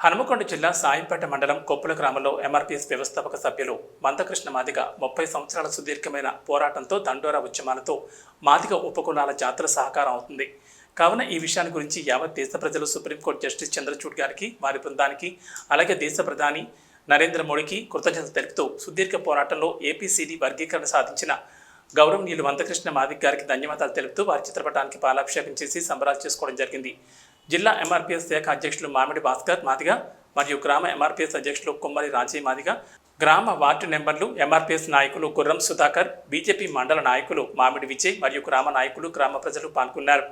హనుమకొండ జిల్లా సాయంపేట మండలం కొప్పుల గ్రామంలో ఎంఆర్పీఎస్ వ్యవస్థాపక సభ్యులు మందకృష్ణ మాదిగ 30 సంవత్సరాల సుదీర్ఘమైన పోరాటంతో దండోరా ఉద్యమాలతో మాదిగ ఉపకులాల జాతర సహకారం అవుతుంది. కావున ఈ విషయాన్ని గురించి యావత్ దేశ ప్రజలు సుప్రీంకోర్టు జస్టిస్ చంద్రచూడ్ గారికి, వారి బృందానికి, అలాగే దేశ ప్రధాని నరేంద్ర మోడీకి కృతజ్ఞతలు తెలుపుతూ సుదీర్ఘ పోరాటంలో ఏపీసీడీ వర్గీకరణ సాధించిన గౌరవనీయులు మందకృష్ణ మాదిగ గారికి ధన్యవాదాలు తెలుపుతూ వారి చిత్రపటానికి పాలాభిషేకం చేసి సంబరాలు చేసుకోవడం జరిగింది. జిల్లా ఎంఆర్పీఎస్ శాఖ అధ్యక్షులు మామిడి భాస్కర్ మాదిగ మరియు గ్రామ ఎంఆర్పీఎస్ అధ్యక్షులు కుమ్మరి రాజీ మాదిగ, గ్రామ వార్డు నెంబర్లు ఎంఆర్పీఎస్ నాయకులు గుర్రం సుధాకర్, బీజేపీ మండల నాయకులు మామిడి విజయ్ మరియు గ్రామ నాయకులు, గ్రామ ప్రజలు పాల్గొన్నారు.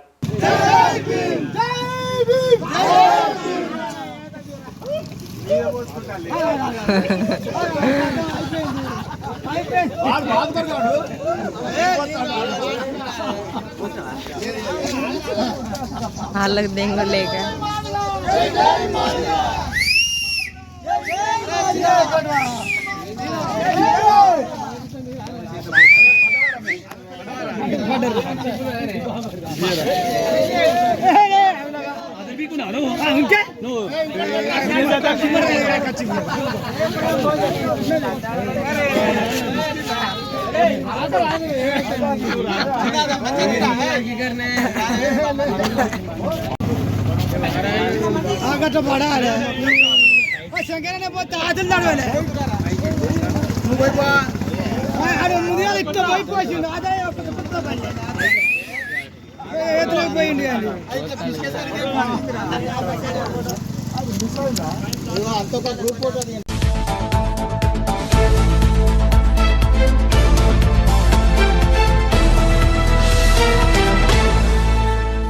వాళ్ళకి దెంగు లేక पड़ा शंकर ने बहुत आदल लड़वाले अरे मुझे इतना भाई कुछ ना आधा है आपको पता पड़े ये तो कोई इंडिया नहीं वो आप तो का ग्रुप फोटो नहीं